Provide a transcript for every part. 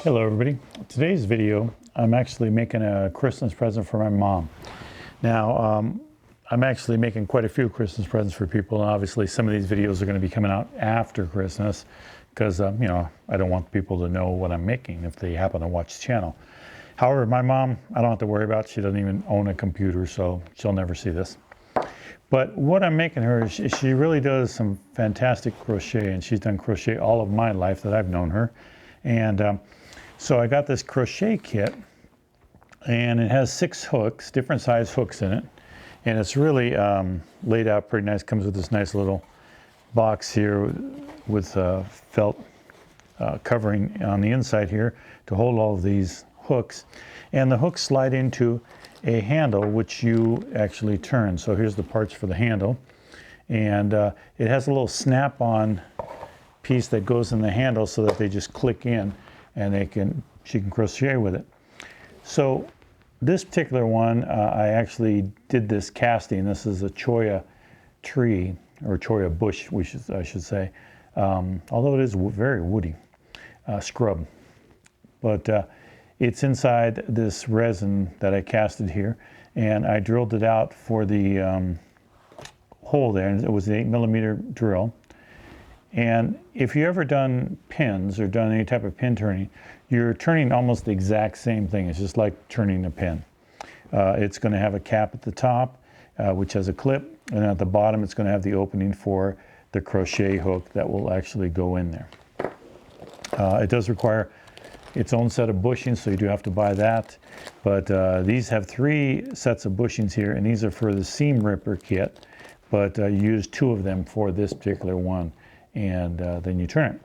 Hello everybody. Today's video, I'm actually making a Christmas present for my mom. Now, I'm actually making quite a few Christmas presents for people, and obviously some of these videos are going to be coming out after Christmas because, I don't want people to know what I'm making if they happen to watch the channel. However, my mom, I don't have to worry about. She doesn't even own a computer, so she'll never see this. But what I'm making her is she really does some fantastic crochet, and she's done crochet all of my life that I've known her. And so I got this crochet kit, and it has 6 hooks, different size hooks in it. And it's really laid out pretty nice. Comes with this nice little box here with felt covering on the inside here to hold all of these hooks. And the hooks slide into a handle which you actually turn. So here's the parts for the handle. And it has a little snap-on piece that goes in the handle so that they just click in and she can crochet with it. So this particular one, I actually did this casting. This is a cholla tree, or cholla bush, I should say. Although it is very woody, scrub. But it's inside this resin that I casted here, and I drilled it out for the hole there, and it was an 8mm drill. And if you ever done pins or done any type of pin turning, you're turning almost the exact same thing. It's just like turning a pin. It's going to have a cap at the top, which has a clip, and at the bottom it's going to have the opening for the crochet hook that will actually go in there. It does require its own set of bushings, so you do have to buy that. But these have 3 sets of bushings here, and these are for the seam ripper kit, but you use 2 of them for this particular one. And then you turn it.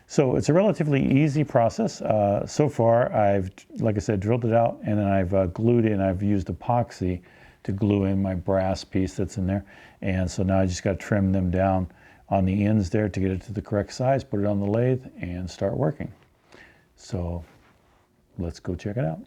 So it's a relatively easy process. So far, I've, like I said, drilled it out, and then I've glued in. I've used epoxy to glue in my brass piece that's in there. And so now I just got to trim them down on the ends there to get it to the correct size, put it on the lathe, and start working. So let's go check it out.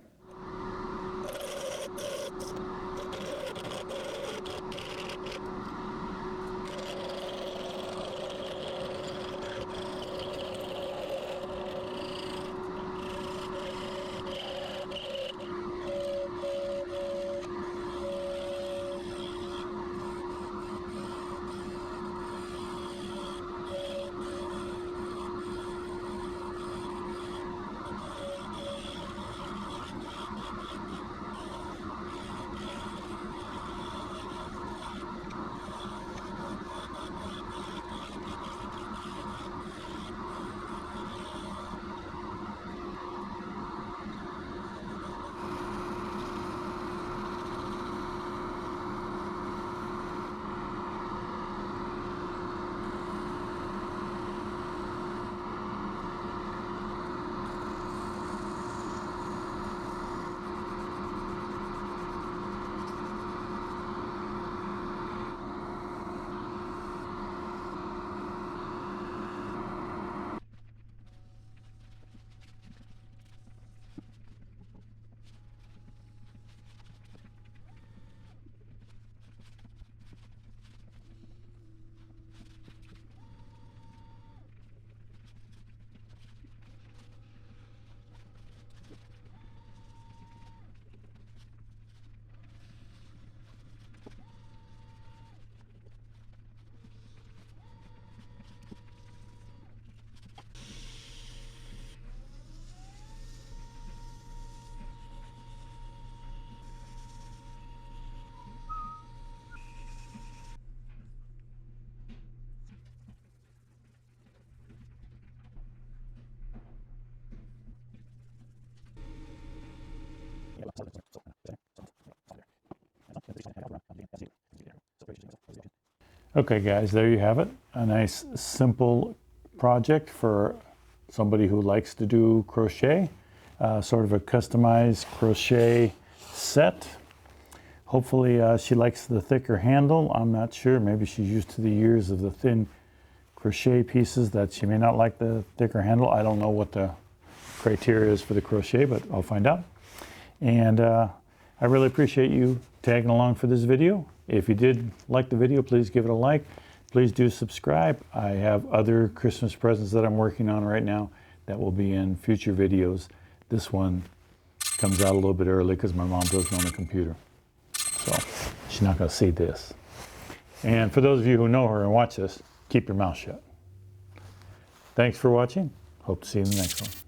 Okay guys, there you have it. A nice simple project for somebody who likes to do crochet. Sort of a customized crochet set. Hopefully she likes the thicker handle. I'm not sure. Maybe she's used to the years of the thin crochet pieces that she may not like the thicker handle. I don't know what the criteria is for the crochet, but I'll find out. And I really appreciate you tagging along for this video. If you did like the video, please give it a like. Please do subscribe. I have other Christmas presents that I'm working on right now that will be in future videos. This one comes out a little bit early because my mom doesn't own a computer. So she's not going to see this. And for those of you who know her and watch this, keep your mouth shut. Thanks for watching. Hope to see you in the next one.